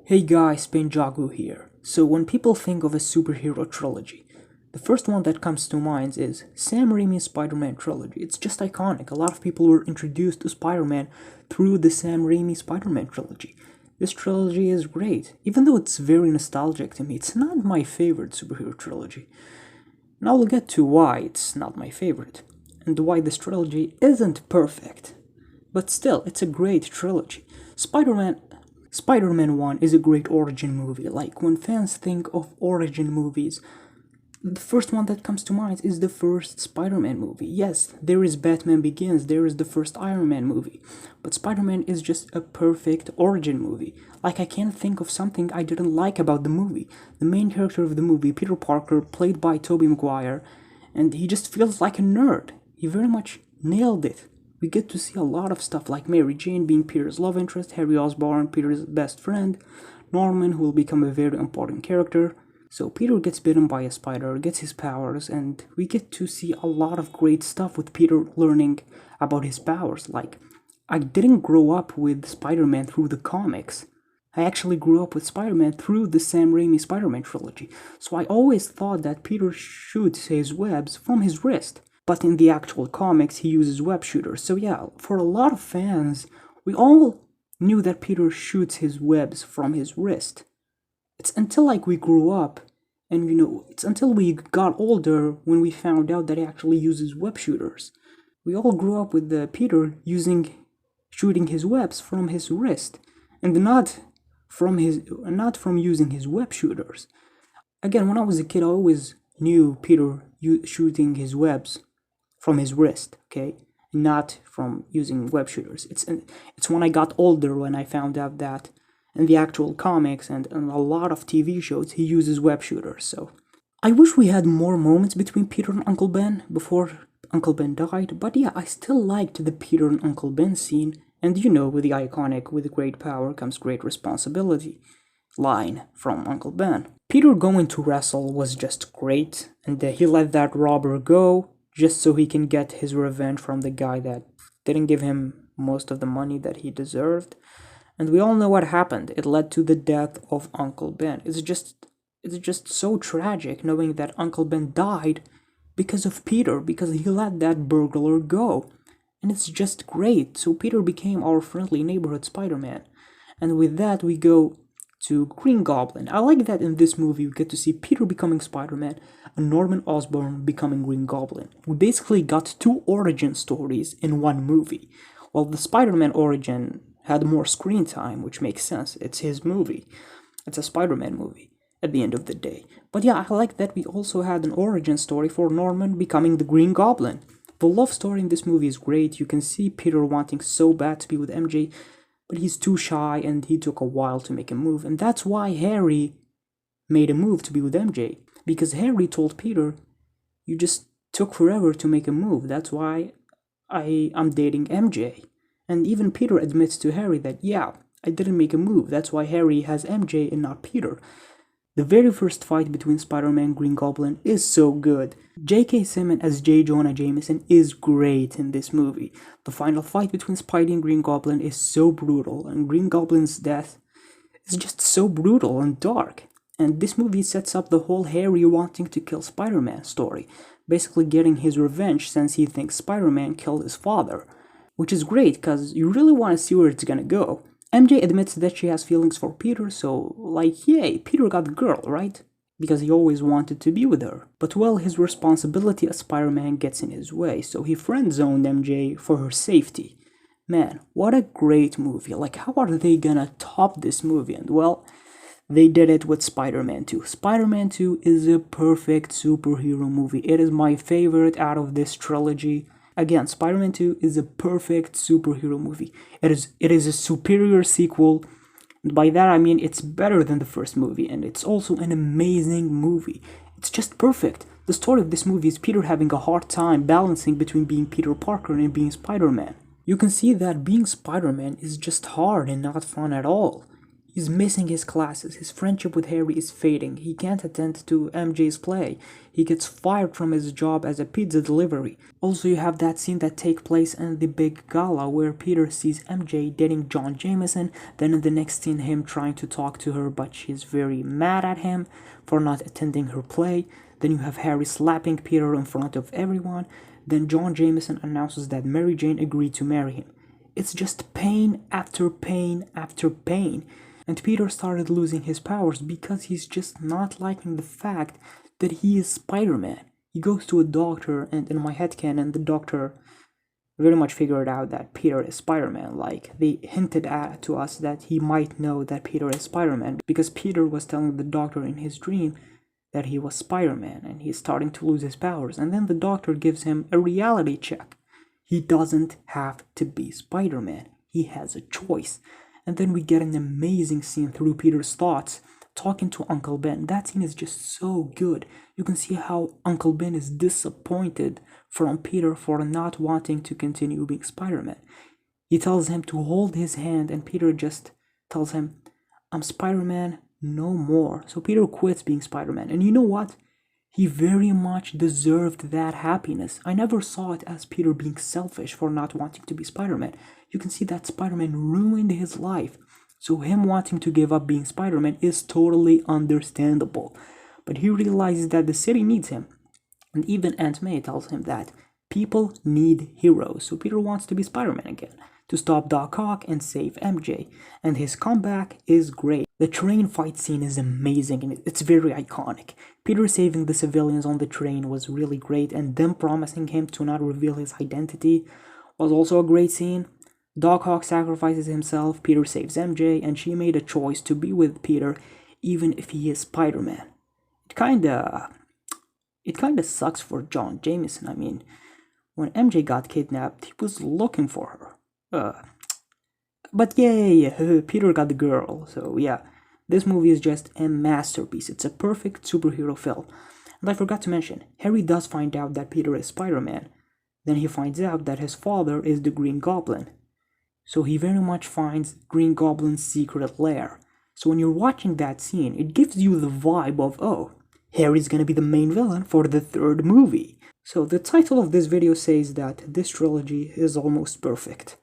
Hey guys, Jagu here. So when people think of a superhero trilogy, the first one that comes to mind is Sam Raimi's Spider-Man trilogy. It's just iconic. A lot of people were introduced to Spider-Man through the Sam Raimi Spider-Man trilogy. This trilogy is great. Even though it's very nostalgic to me, it's not my favorite superhero trilogy. And I'll get to why it's not my favorite, and why this trilogy isn't perfect. But still, it's a great trilogy. Spider-Man 1 is a great origin movie. Like, when fans think of origin movies, the first one that comes to mind is the first Spider-Man movie. Yes, there is Batman Begins, there is the first Iron Man movie, but Spider-Man is just a perfect origin movie. Like, I can't think of something I didn't like about the movie. The main character of the movie, Peter Parker, played by Tobey Maguire, and he just feels like a nerd. He very much nailed it. We get to see a lot of stuff like Mary Jane being Peter's love interest, Harry Osborn, Peter's best friend, Norman, who will become a very important character. So Peter gets bitten by a spider, gets his powers, and we get to see a lot of great stuff with Peter learning about his powers. Like, I didn't grow up with Spider-Man through the comics. I actually grew up with Spider-Man through the Sam Raimi Spider-Man trilogy. So I always thought that Peter shoots his webs from his wrist. But in the actual comics, he uses web shooters. So yeah, for a lot of fans, we all knew that Peter shoots his webs from his wrist. It's until we grew up, and it's until we got older when we found out that he actually uses web shooters. We all grew up with Peter shooting his webs from his wrist, and not from using his web shooters. Again, when I was a kid, I always knew Peter shooting his webs from his wrist, okay, not from using web shooters. It's when I got older when I found out that in the actual comics and in a lot of TV shows he uses web shooters. So I wish we had more moments between Peter and Uncle Ben before Uncle Ben died, but yeah, I still liked the Peter and Uncle Ben scene, and with the iconic "with great power comes great responsibility" line from Uncle Ben. Peter going to wrestle was just great, and he let that robber go just so he can get his revenge from the guy that didn't give him most of the money that he deserved. And we all know what happened. It led to the death of Uncle Ben. It's just so tragic knowing that Uncle Ben died because of Peter, because he let that burglar go. And it's just great. So Peter became our friendly neighborhood Spider-Man. And with that, we go to Green Goblin. I like that in this movie we get to see Peter becoming Spider-Man and Norman Osborn becoming Green Goblin. We basically got two origin stories in one movie. While the Spider-Man origin had more screen time, which makes sense. It's his movie. It's a Spider-Man movie at the end of the day. But yeah, I like that we also had an origin story for Norman becoming the Green Goblin. The love story in this movie is great. You can see Peter wanting so bad to be with MJ, but he's too shy and he took a while to make a move. And that's why Harry made a move to be with MJ. Because Harry told Peter, you just took forever to make a move. That's why I'm dating MJ. And even Peter admits to Harry that, yeah, I didn't make a move. That's why Harry has MJ and not Peter. The very first fight between Spider-Man and Green Goblin is so good. J.K. Simmons as J. Jonah Jameson is great in this movie. The final fight between Spidey and Green Goblin is so brutal, and Green Goblin's death is just so brutal and dark. And this movie sets up the whole Harry wanting to kill Spider-Man story, basically getting his revenge since he thinks Spider-Man killed his father. Which is great, because you really want to see where it's gonna go. MJ admits that she has feelings for Peter, so, yay, Peter got the girl, right? Because he always wanted to be with her. But well, his responsibility as Spider-Man gets in his way, so he friend-zoned MJ for her safety. Man, what a great movie. How are they gonna top this movie? And well, they did it with Spider-Man 2. Spider-Man 2 is a perfect superhero movie. It is my favorite out of this trilogy. Again, Spider-Man 2 is a perfect superhero movie. It is a superior sequel, and by that I mean it's better than the first movie, and it's also an amazing movie. It's just perfect. The story of this movie is Peter having a hard time balancing between being Peter Parker and being Spider-Man. You can see that being Spider-Man is just hard and not fun at all. He's missing his classes. His friendship with Harry is fading. He can't attend to MJ's play. He gets fired from his job as a pizza delivery. Also, you have that scene that takes place in the big gala where Peter sees MJ dating John Jameson. Then in the next scene, him trying to talk to her, but she's very mad at him for not attending her play. Then you have Harry slapping Peter in front of everyone. Then John Jameson announces that Mary Jane agreed to marry him. It's just pain after pain after pain. And Peter started losing his powers because he's just not liking the fact that he is Spider-Man. He goes to a doctor, and in my headcanon, the doctor very much figured out that Peter is Spider-Man. Like, they hinted at to us that he might know that Peter is Spider-Man because Peter was telling the doctor in his dream that he was Spider-Man, and he's starting to lose his powers. And then the doctor gives him a reality check. He doesn't have to be Spider-Man. He has a choice. And then we get an amazing scene through Peter's thoughts, talking to Uncle Ben. That scene is just so good. You can see how Uncle Ben is disappointed from Peter for not wanting to continue being Spider-Man. He tells him to hold his hand, and Peter just tells him, I'm Spider-Man, no more. So Peter quits being Spider-Man. And you know what? He very much deserved that happiness. I never saw it as Peter being selfish for not wanting to be Spider-Man. You can see that Spider-Man ruined his life. So him wanting to give up being Spider-Man is totally understandable. But he realizes that the city needs him. And even Aunt May tells him that people need heroes. So Peter wants to be Spider-Man again, to stop Doc Ock and save MJ. And his comeback is great. The train fight scene is amazing and it's very iconic. Peter saving the civilians on the train was really great, and them promising him to not reveal his identity was also a great scene. Doc Ock sacrifices himself, Peter saves MJ, and she made a choice to be with Peter even if he is Spider-Man. It kinda sucks for John Jameson. I mean, when MJ got kidnapped, he was looking for her. But yay, Peter got the girl. So yeah, this movie is just a masterpiece. It's a perfect superhero film. And I forgot to mention, Harry does find out that Peter is Spider-Man. Then he finds out that his father is the Green Goblin. So he very much finds Green Goblin's secret lair. So when you're watching that scene, it gives you the vibe of, oh, Harry's gonna be the main villain for the third movie. So the title of this video says that this trilogy is almost perfect.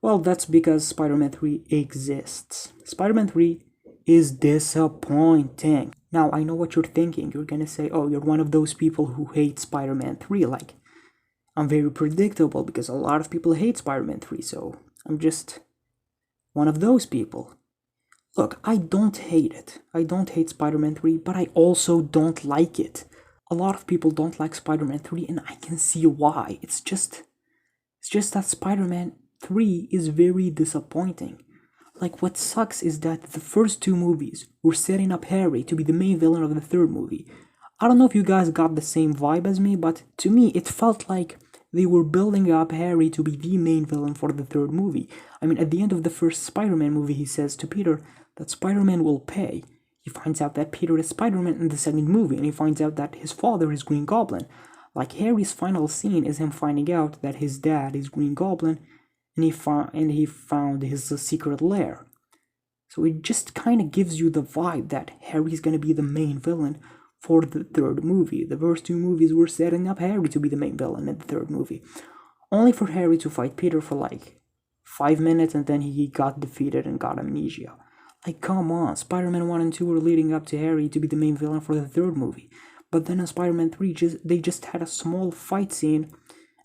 Well, that's because Spider-Man 3 exists. Spider-Man 3 is disappointing. Now, I know what you're thinking. You're gonna say, oh, you're one of those people who hate Spider-Man 3. Like, I'm very predictable because a lot of people hate Spider-Man 3, so I'm just one of those people. Look, I don't hate it. I don't hate Spider-Man 3, but I also don't like it. A lot of people don't like Spider-Man 3, and I can see why. It's just that Spider-Man 3 is very disappointing. Like, what sucks is that the first two movies were setting up Harry to be the main villain of the third movie. I don't know if you guys got the same vibe as me, but to me it felt like they were building up Harry to be the main villain for the third movie. I mean, at the end of the first Spider-Man movie, he says to Peter that Spider-Man will pay. He finds out that Peter is Spider-Man in the second movie, and he finds out that his father is Green Goblin. Like, Harry's final scene is him finding out that his dad is Green Goblin, and he found his secret lair. So it just kind of gives you the vibe that Harry's gonna be the main villain for the third movie. The first two movies were setting up Harry to be the main villain in the third movie, only for Harry to fight Peter for like 5 minutes, and then he got defeated and got amnesia. Like, come on, Spider-Man 1 and 2 were leading up to Harry to be the main villain for the third movie. But then in Spider-Man 3, they just had a small fight scene,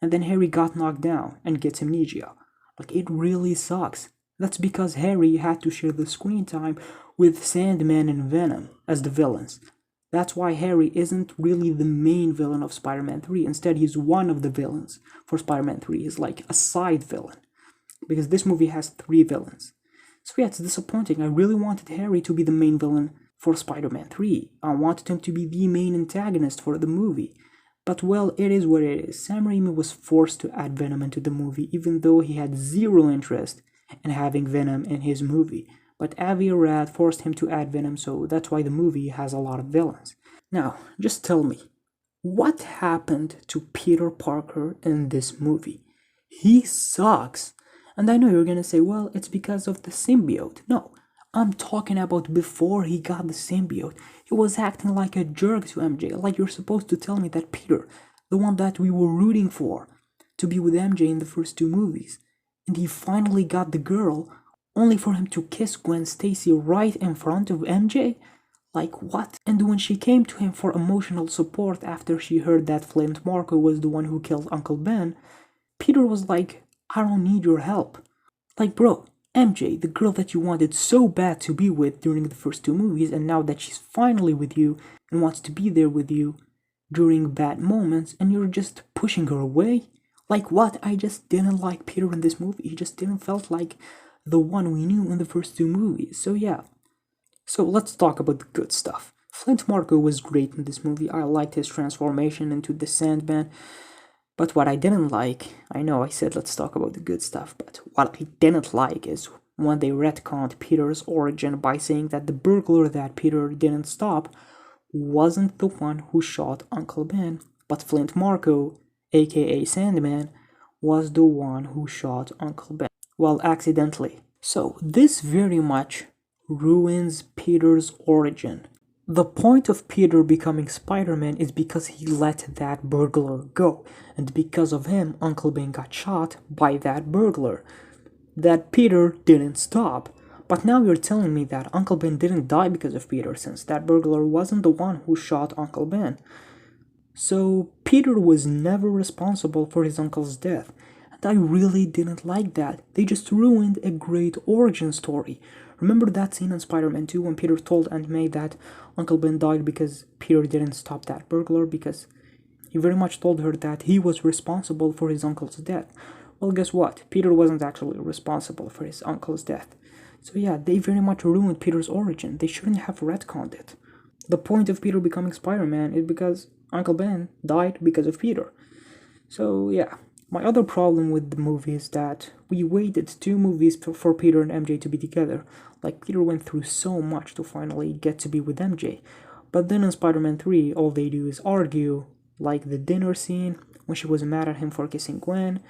and then Harry got knocked down and gets amnesia. Like, it really sucks. That's because Harry had to share the screen time with Sandman and Venom as the villains. That's why Harry isn't really the main villain of Spider-Man 3. Instead, he's one of the villains for Spider-Man 3. He's like a side villain, because this movie has 3 villains. So yeah, it's disappointing. I really wanted Harry to be the main villain for Spider-Man 3. I wanted him to be the main antagonist for the movie. But well, it is what it is. Sam Raimi was forced to add Venom into the movie, even though he had zero interest in having Venom in his movie. But Avi Arad forced him to add Venom, so that's why the movie has a lot of villains. Now, just tell me, what happened to Peter Parker in this movie? He sucks. And I know you're gonna say, well, it's because of the symbiote. No, I'm talking about before he got the symbiote. He was acting like a jerk to MJ, like you're supposed to tell me that Peter, the one that we were rooting for to be with MJ in the first two movies, and he finally got the girl, only for him to kiss Gwen Stacy right in front of MJ? Like what? And when she came to him for emotional support after she heard that Flint Marko was the one who killed Uncle Ben, Peter was like, I don't need your help. Like, bro, MJ, the girl that you wanted so bad to be with during the first two movies, and now that she's finally with you and wants to be there with you during bad moments, and you're just pushing her away? Like what? I just didn't like Peter in this movie. He just didn't felt like the one we knew in the first two movies. So yeah. So let's talk about the good stuff. Flint Marko was great in this movie. I liked his transformation into the Sandman. But what I didn't like, I know I said let's talk about the good stuff, but what I didn't like is when they retconned Peter's origin by saying that the burglar that Peter didn't stop wasn't the one who shot Uncle Ben, but Flint Marko, aka Sandman, was the one who shot Uncle Ben. Well, accidentally. So this very much ruins Peter's origin. The point of Peter becoming Spider-Man is because he let that burglar go, and because of him, Uncle Ben got shot by that burglar that Peter didn't stop. But now you're telling me that Uncle Ben didn't die because of Peter, since that burglar wasn't the one who shot Uncle Ben. So Peter was never responsible for his uncle's death, and I really didn't like that. They just ruined a great origin story. Remember that scene in Spider-Man 2 when Peter told Aunt May that Uncle Ben died because Peter didn't stop that burglar, because he very much told her that he was responsible for his uncle's death. Well, guess what? Peter wasn't actually responsible for his uncle's death. So yeah, they very much ruined Peter's origin. They shouldn't have retconned it. The point of Peter becoming Spider-Man is because Uncle Ben died because of Peter. So yeah, my other problem with the movie is that we waited two movies for Peter and MJ to be together. Like, Peter went through so much to finally get to be with MJ. But then in Spider-Man 3, all they do is argue, like the dinner scene, when she was mad at him for kissing Gwen,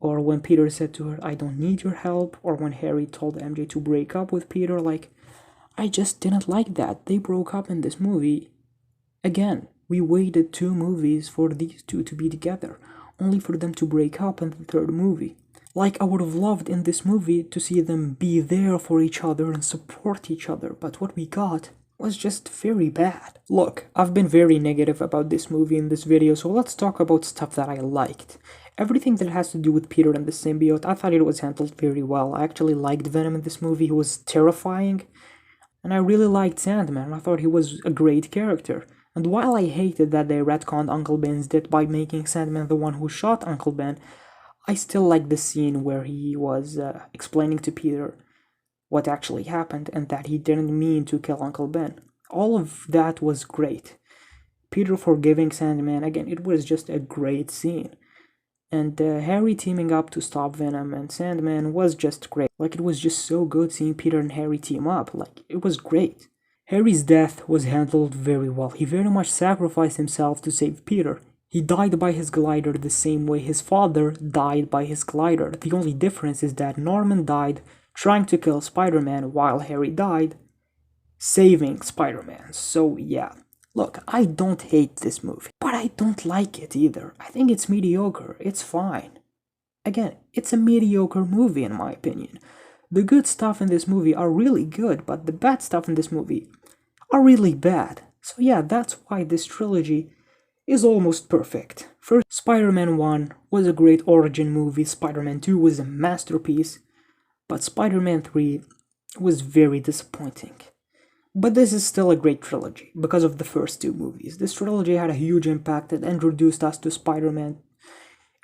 or when Peter said to her, I don't need your help, or when Harry told MJ to break up with Peter. Like, I just didn't like that. They broke up in this movie. Again, we waited two movies for these two to be together, only for them to break up in the third movie. Like, I would have loved in this movie to see them be there for each other and support each other, but what we got was just very bad. Look, I've been very negative about this movie in this video, so let's talk about stuff that I liked. Everything that has to do with Peter and the symbiote, I thought it was handled very well. I actually liked Venom in this movie. He was terrifying. And I really liked Sandman. I thought he was a great character. And while I hated that they retconned Uncle Ben's death by making Sandman the one who shot Uncle Ben, I still liked the scene where he was explaining to Peter what actually happened and that he didn't mean to kill Uncle Ben. All of that was great. Peter forgiving Sandman, again, it was just a great scene. And Harry teaming up to stop Venom and Sandman was just great. Like, it was just so good seeing Peter and Harry team up. Like, it was great. Harry's death was handled very well. He very much sacrificed himself to save Peter. He died by his glider the same way his father died by his glider. The only difference is that Norman died trying to kill Spider-Man while Harry died saving Spider-Man. So yeah. Look, I don't hate this movie, but I don't like it either. I think it's mediocre. It's fine. Again, it's a mediocre movie in my opinion. The good stuff in this movie are really good, but the bad stuff in this movie are really bad. So yeah, that's why this trilogy is almost perfect. First, Spider-Man 1 was a great origin movie, Spider-Man 2 was a masterpiece, but Spider-Man 3 was very disappointing. But this is still a great trilogy, because of the first two movies. This trilogy had a huge impact. It introduced us to Spider-Man.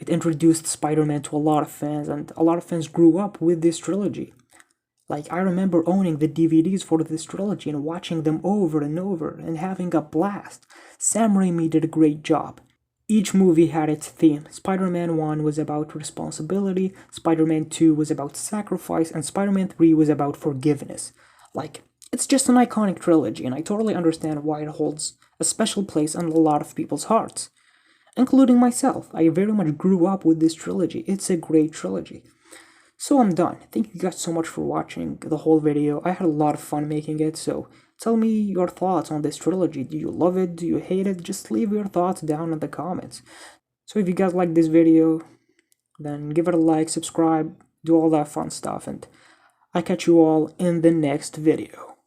It introduced Spider-Man to a lot of fans, and a lot of fans grew up with this trilogy. Like, I remember owning the DVDs for this trilogy and watching them over and over and having a blast. Sam Raimi did a great job. Each movie had its theme. Spider-Man 1 was about responsibility, Spider-Man 2 was about sacrifice, and Spider-Man 3 was about forgiveness. Like, it's just an iconic trilogy, and I totally understand why it holds a special place in a lot of people's hearts, including myself. I very much grew up with this trilogy. It's a great trilogy. So I'm done. Thank you guys so much for watching the whole video. I had a lot of fun making it, so tell me your thoughts on this trilogy. Do you love it? Do you hate it? Just leave your thoughts down in the comments. So if you guys like this video, then give it a like, subscribe, do all that fun stuff, and I catch you all in the next video.